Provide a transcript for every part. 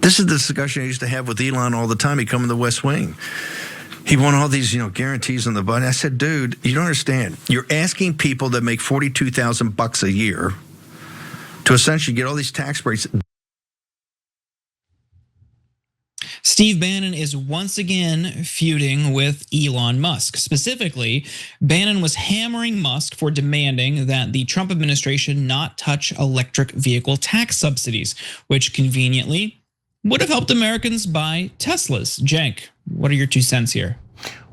This is the discussion I used to have with Elon all the time. He'd come in the West Wing. He won all these, guarantees on the budget. I said, dude, you don't understand. You're asking people that make $42,000 a year to essentially get all these tax breaks. Steve Bannon is once again feuding with Elon Musk. Specifically, Bannon was hammering Musk for demanding that the Trump administration not touch electric vehicle tax subsidies, which conveniently would have helped Americans buy Teslas. Cenk, what are your 2 cents here?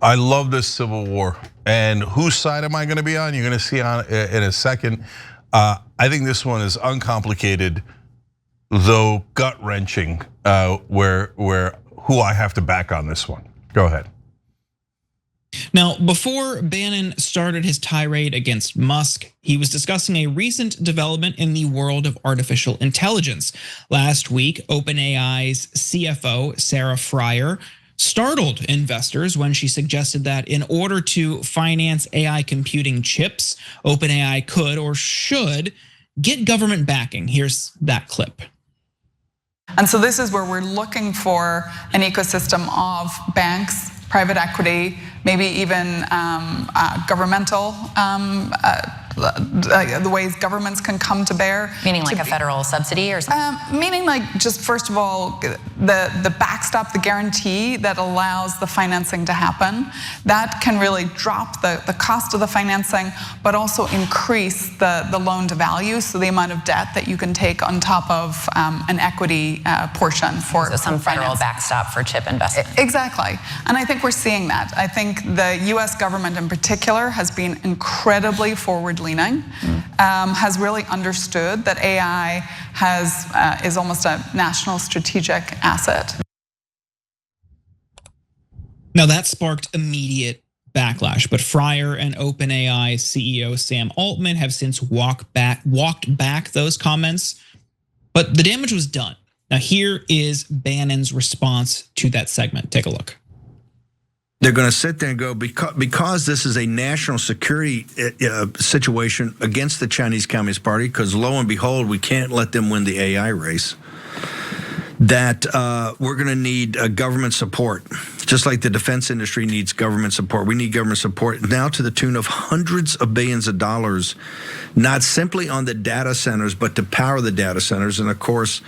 I love this civil war. And whose side am I going to be on? You're going to see in a second. I think this one is uncomplicated, though gut-wrenching, where who I have to back on this one. Go ahead. Now, before Bannon started his tirade against Musk, he was discussing a recent development in the world of artificial intelligence. Last week, OpenAI's CFO, Sarah Friar, startled investors when she suggested that in order to finance AI computing chips, OpenAI could or should get government backing. Here's that clip. And so this is where we're looking for an ecosystem of banks, private equity, maybe even governmental, the ways governments can come to bear. Meaning like a federal subsidy or something? Meaning like just first of all, the backstop, the guarantee that allows the financing to happen. That can really drop the cost of the financing, but also increase the loan to value. So the amount of debt that you can take on top of an equity portion for some federal backstop for chip investment. Exactly, and I think we're seeing that. I think the US government in particular has been incredibly forward-leaning, has really understood that AI is almost a national strategic asset. Now that sparked immediate backlash, but Friar and OpenAI CEO Sam Altman have since walked back those comments, but the damage was done. Now here is Bannon's response to that segment. Take a look. They're going to sit there and go, because this is a national security situation against the Chinese Communist Party, because lo and behold, we can't let them win the AI race, that we're going to need government support, just like the defense industry needs government support. We need government support now to the tune of hundreds of billions of dollars, not simply on the data centers, but to power the data centers. And of course,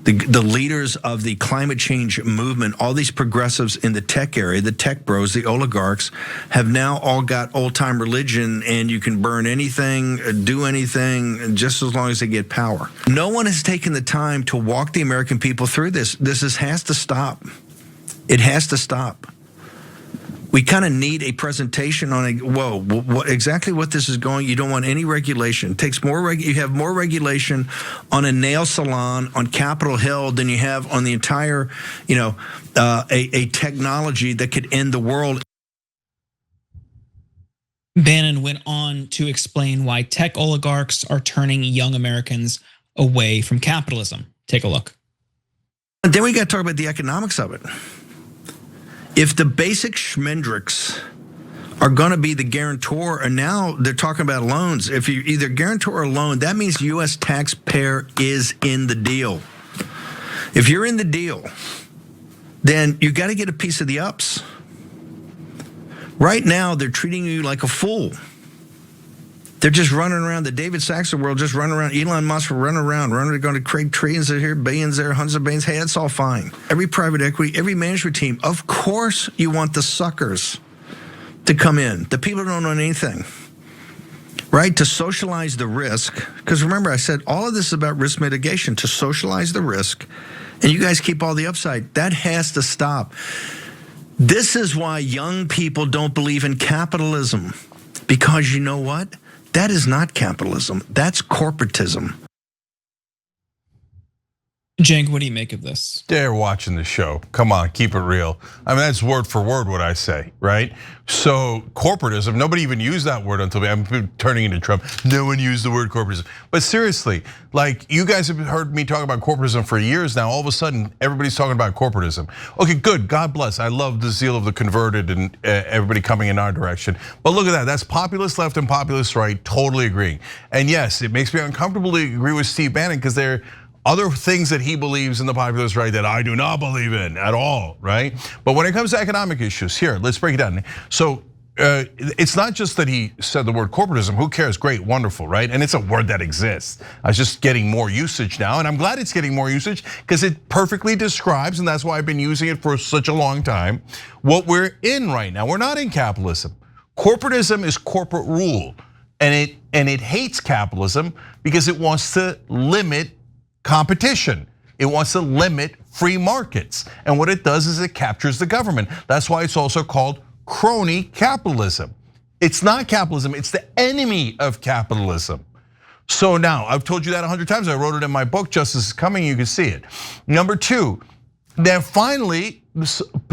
the leaders of the climate change movement, all these progressives in the tech area, the tech bros, the oligarchs, have now all got old-time religion, and you can burn anything, do anything, just as long as they get power. No one has taken the time to walk the American people through this. This has to stop. It has to stop. We kind of need a presentation on exactly what this is going. You don't want any regulation. It takes more. You have more regulation on a nail salon on Capitol Hill than you have on the entire, a technology that could end the world. Bannon went on to explain why tech oligarchs are turning young Americans away from capitalism. Take a look. And then we got to talk about the economics of it. If the basic schmendricks are going to be the guarantor, and now they're talking about loans. If you either guarantor or loan, that means the U.S. taxpayer is in the deal. If you're in the deal, then you got to get a piece of the ups. Right now, they're treating you like a fool. They're just running around, the David Sachs of the world, just running around. Elon Musk running around, they're going to create trillions here, billions there, hundreds of billions. Hey, that's all fine. Every private equity, every management team, of course you want the suckers to come in, the people who don't know anything, right? To socialize the risk. Because remember, I said all of this is about risk mitigation, to socialize the risk, and you guys keep all the upside. That has to stop. This is why young people don't believe in capitalism, because you know what? That is not capitalism. That's corporatism. Cenk, what do you make of this? They're watching the show. Come on, keep it real. I mean, that's word for word what I say, right? So corporatism, nobody even used that word until I'm turning into Trump. No one used the word corporatism. But seriously, like you guys have heard me talk about corporatism for years now. All of a sudden, everybody's talking about corporatism. Okay, good, God bless. I love the zeal of the converted and everybody coming in our direction. But look at that, that's populist left and populist right, totally agreeing. And yes, it makes me uncomfortable to agree with Steve Bannon because they're other things that he believes in the populist right that I do not believe in at all, right? But when it comes to economic issues, here, let's break it down. So it's not just that he said the word corporatism. Who cares? Great, wonderful, right? And it's a word that exists. It's just getting more usage now, and I'm glad it's getting more usage because it perfectly describes, and that's why I've been using it for such a long time, what we're in right now. We're not in capitalism. Corporatism is corporate rule, and it hates capitalism because it wants to limit competition. It wants to limit free markets, and what it does is it captures the government. That's why it's also called crony capitalism. It's not capitalism, it's the enemy of capitalism. So now, I've told you that 100 times. I wrote it in my book, Justice is Coming, you can see it. Number two, then finally,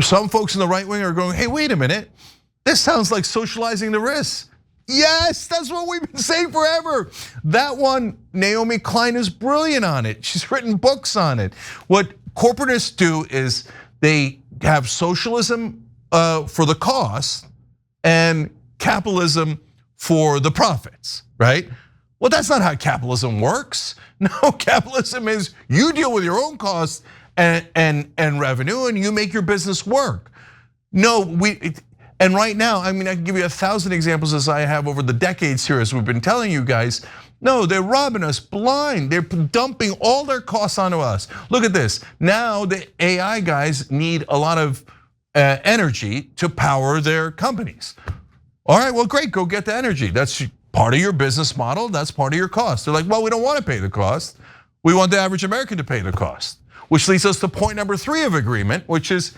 some folks in the right wing are going, hey, wait a minute, this sounds like socializing the risks. Yes, that's what we've been saying forever. That one, Naomi Klein is brilliant on it. She's written books on it. What corporatists do is they have socialism for the cost and capitalism for the profits, right? Well, that's not how capitalism works. No, capitalism is you deal with your own costs and revenue and you make your business work. No, and right now, I mean, I can give you 1,000 examples as I have over the decades here as we've been telling you guys. No, they're robbing us blind. They're dumping all their costs onto us. Look at this. Now the AI guys need a lot of energy to power their companies. All right, well, great, go get the energy. That's part of your business model, that's part of your cost. They're like, well, we don't want to pay the cost. We want the average American to pay the cost. Which leads us to point number 3 of agreement, which is,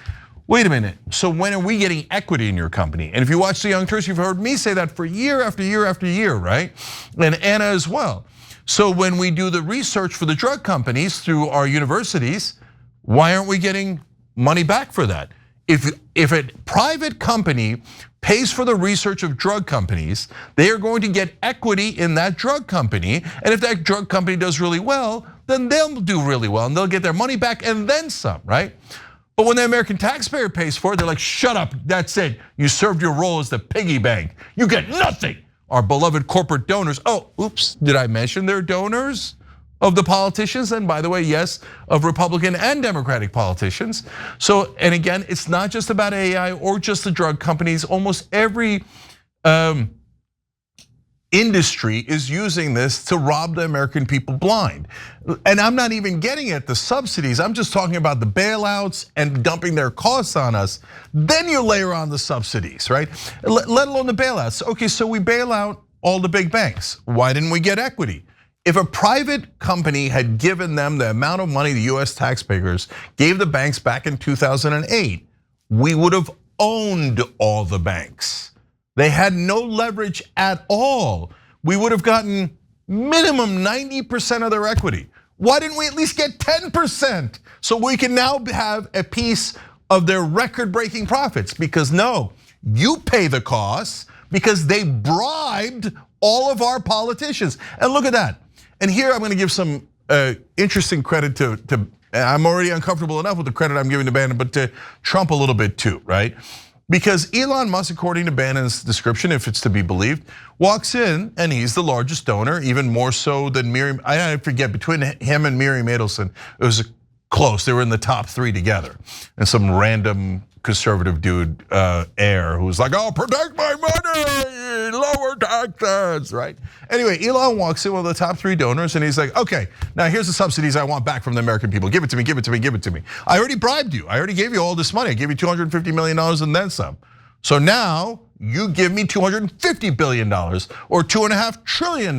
wait a minute, so when are we getting equity in your company? And if you watch the Young Turks, you've heard me say that for year after year after year, right? And Anna as well. So when we do the research for the drug companies through our universities, why aren't we getting money back for that? If a private company pays for the research of drug companies, they are going to get equity in that drug company. And if that drug company does really well, then they'll do really well and they'll get their money back and then some, right? But when the American taxpayer pays for it, they're like, shut up, that's it. You served your role as the piggy bank. You get nothing. Our beloved corporate donors. Oh, oops, did I mention they're donors of the politicians? And by the way, yes, of Republican and Democratic politicians. So, and again, it's not just about AI or just the drug companies. Almost every industry is using this to rob the American people blind. And I'm not even getting at the subsidies. I'm just talking about the bailouts and dumping their costs on us. Then you layer on the subsidies, right? Let alone the bailouts. Okay, so we bail out all the big banks. Why didn't we get equity? If a private company had given them the amount of money the US taxpayers gave the banks back in 2008, we would have owned all the banks. They had no leverage at all. We would have gotten minimum 90% of their equity. Why didn't we at least get 10%? So we can now have a piece of their record-breaking profits. Because no, you pay the costs because they bribed all of our politicians. And look at that. And here I'm gonna give some interesting credit to, I'm already uncomfortable enough with the credit I'm giving to Bannon, but to Trump a little bit too, right? Because Elon Musk, according to Bannon's description, if it's to be believed, walks in and he's the largest donor, even more so than Miriam. I forget, between him and Miriam Adelson, it was close. They were in the top 3 together. And some random conservative dude, heir, who was like, "I'll protect my money, lower taxes," right? Anyway, Elon walks in, one of the top 3 donors, and he's like, "Okay, now here's the subsidies I want back from the American people. Give it to me, give it to me, give it to me. I already bribed you. I already gave you all this money. I gave you $250 million and then some. So now you give me $250 billion or $2.5 trillion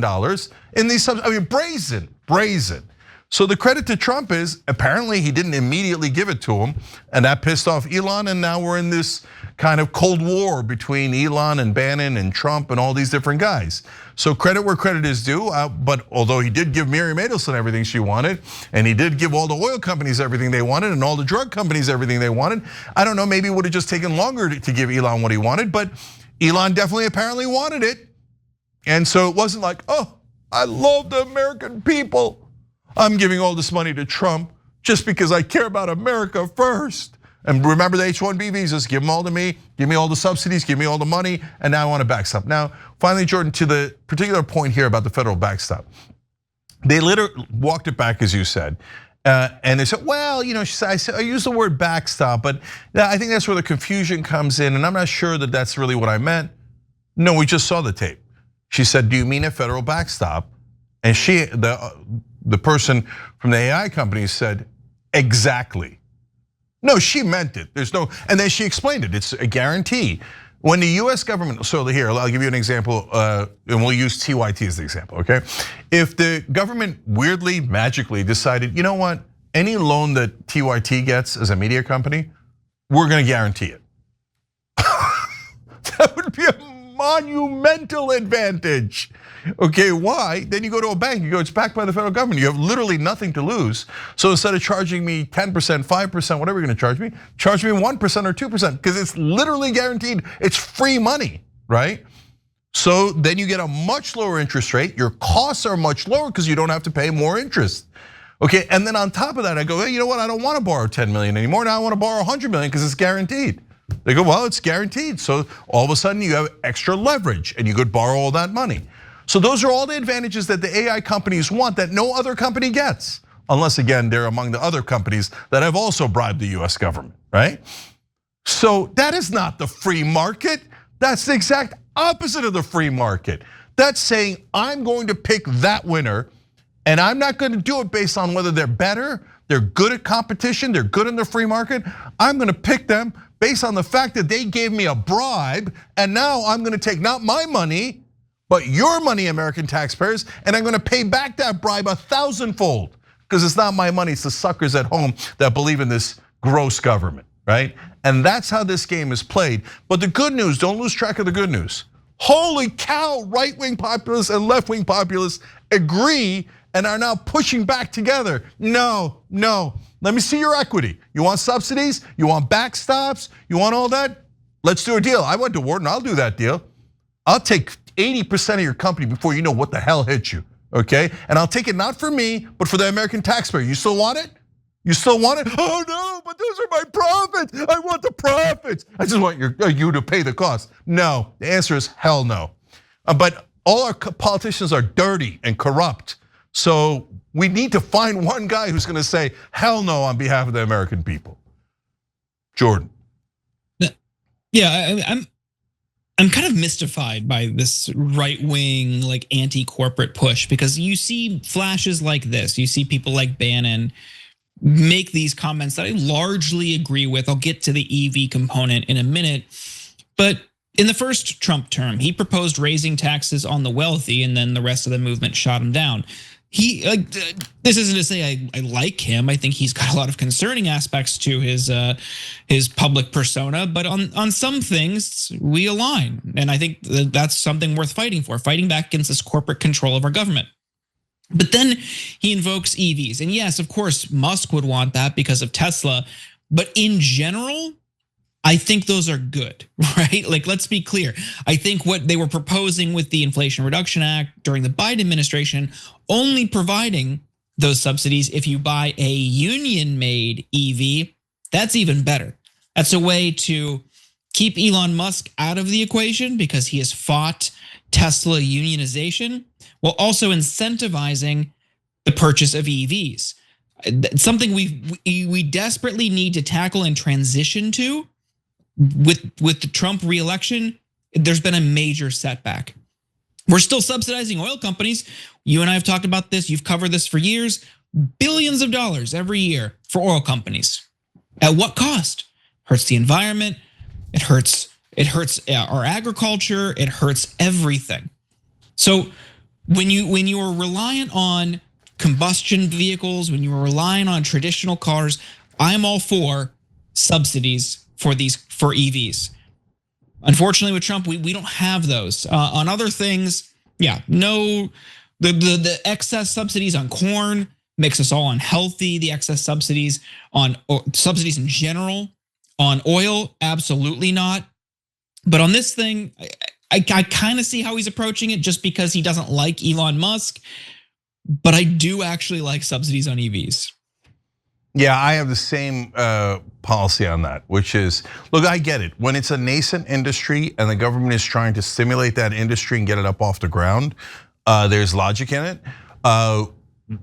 in these subsidies." I mean, brazen. So the credit to Trump is apparently he didn't immediately give it to him, and that pissed off Elon, and now we're in this kind of cold war between Elon and Bannon and Trump and all these different guys. So credit where credit is due, but although he did give Miriam Adelson everything she wanted, and he did give all the oil companies everything they wanted, and all the drug companies everything they wanted, I don't know, maybe it would have just taken longer to give Elon what he wanted, but Elon definitely apparently wanted it. And so it wasn't like, oh, I love the American people, I'm giving all this money to Trump just because I care about America first. And remember the H-1B visas, give them all to me, give me all the subsidies, give me all the money, and now I want a backstop. Now, finally, Jordan, to the particular point here about the federal backstop. They literally walked it back, as you said. And they said, well, she said, I used the word backstop, but I think that's where the confusion comes in, and I'm not sure that that's really what I meant. No, we just saw the tape. She said, do you mean a federal backstop? And the person from the AI company said, exactly. No, she meant it. And then she explained it. It's a guarantee. When the US government, so here, I'll give you an example, and we'll use TYT as the example, okay? If the government weirdly, magically decided, you know what, any loan that TYT gets as a media company, we're gonna guarantee it. That would be a monumental advantage. Okay, why? Then you go to a bank, you go, it's backed by the federal government. You have literally nothing to lose. So instead of charging me 10%, 5%, whatever you're gonna charge me 1% or 2%, because it's literally guaranteed, it's free money, right? So then you get a much lower interest rate, your costs are much lower because you don't have to pay more interest. Okay, and then on top of that, I go, hey, you know what, I don't wanna borrow 10 million anymore, now I wanna borrow 100 million because it's guaranteed. They go, well, it's guaranteed. So all of a sudden you have extra leverage and you could borrow all that money. So those are all the advantages that the AI companies want that no other company gets. Unless again, they're among the other companies that have also bribed the US government, right? So that is not the free market. That's the exact opposite of the free market. That's saying I'm going to pick that winner and I'm not going to do it based on whether they're better, they're good at competition, they're good in the free market. I'm going to pick them based on the fact that they gave me a bribe and now I'm going to take not my money, but your money, American taxpayers, and I'm gonna pay back that bribe 1,000-fold, because it's not my money, it's the suckers at home that believe in this gross government, right? And that's how this game is played. But the good news, don't lose track of the good news. Holy cow, right-wing populists and left-wing populists agree and are now pushing back together. No, let me see your equity. You want subsidies? You want backstops? You want all that? Let's do a deal. I went to Wharton, I'll do that deal. I'll take 80% of your company before you know what the hell hit you, okay? And I'll take it not for me, but for the American taxpayer. You still want it? You still want it? Oh no, but those are my profits. I want the profits. I just want you to pay the cost. No, the answer is hell no. But all our politicians are dirty and corrupt. So we need to find one guy who's gonna say hell no on behalf of the American people. Jordan. Yeah, I'm kind of mystified by this right-wing, like anti-corporate push, because you see flashes like this. You see people like Bannon make these comments that I largely agree with. I'll get to the EV component in a minute. But in the first Trump term, he proposed raising taxes on the wealthy, and then the rest of the movement shot him down. This isn't to say I like him. I think he's got a lot of concerning aspects to his public persona, but on some things we align, and I think that's something worth fighting for, fighting back against this corporate control of our government. But then he invokes EVs, and yes, of course, Musk would want that because of Tesla, but in general, I think those are good, right? Like, let's be clear. I think what they were proposing with the Inflation Reduction Act during the Biden administration, only providing those subsidies if you buy a union-made EV, that's even better. That's a way to keep Elon Musk out of the equation because he has fought Tesla unionization, while also incentivizing the purchase of EVs. Something we desperately need to tackle and transition to. With the Trump re-election, there's been a major setback. We're still subsidizing oil companies. You and I have talked about this. You've covered this for years. Billions of dollars every year for oil companies. At what cost? Hurts the environment. It hurts our agriculture. It hurts everything. So when you are reliant on combustion vehicles, when you are relying on traditional cars, I'm all for subsidies for EVs. Unfortunately, with Trump, we don't have those. On other things, yeah, no, the excess subsidies on corn makes us all unhealthy. The excess subsidies subsidies in general on oil, absolutely not. But on this thing, I kind of see how he's approaching it, just because he doesn't like Elon Musk. But I do actually like subsidies on EVs. Yeah, I have the same policy on that, which is, look, I get it. When it's a nascent industry and the government is trying to stimulate that industry and get it up off the ground, there's logic in it.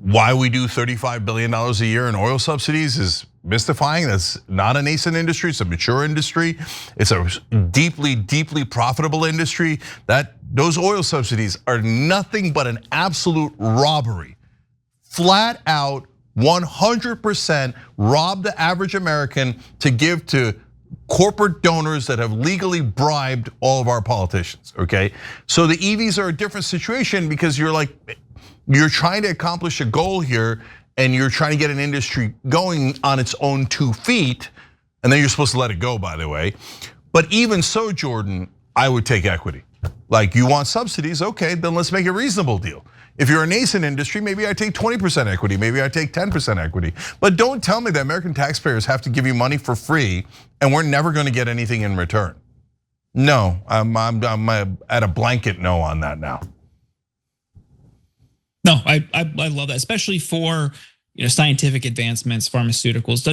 why we do $35 billion a year in oil subsidies is mystifying. That's not a nascent industry, it's a mature industry. It's a deeply, deeply profitable industry. Those oil subsidies are nothing but an absolute robbery. Flat out, 100% rob the average American to give to corporate donors that have legally bribed all of our politicians, okay? So the EVs are a different situation because you're trying to accomplish a goal here and you're trying to get an industry going on its own 2 feet, and then you're supposed to let it go, by the way. But even so, Jordan, I would take equity. Like, you want subsidies, okay, then let's make a reasonable deal. If you're a nascent industry, maybe I take 20% equity, maybe I take 10% equity. But don't tell me that American taxpayers have to give you money for free and we're never gonna get anything in return. No, I'm at a blanket no on that now. No, I love that, especially for scientific advancements, pharmaceuticals.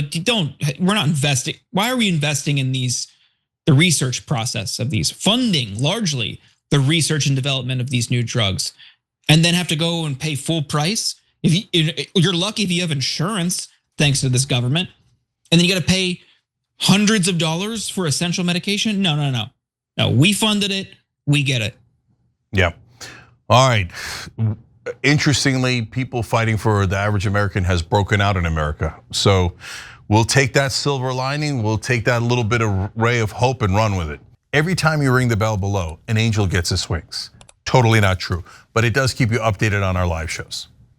We're not investing. Why are we investing in the research process of these, funding largely the research and development of these new drugs, and then have to go and pay full price? You're lucky if you have insurance, thanks to this government, and then you got to pay hundreds of dollars for essential medication. No. We funded it. We get it. Yeah. All right. Interestingly, people fighting for the average American has broken out in America. So we'll take that silver lining, we'll take that little bit of ray of hope and run with it. Every time you ring the bell below, an angel gets his wings. Totally not true, but it does keep you updated on our live shows.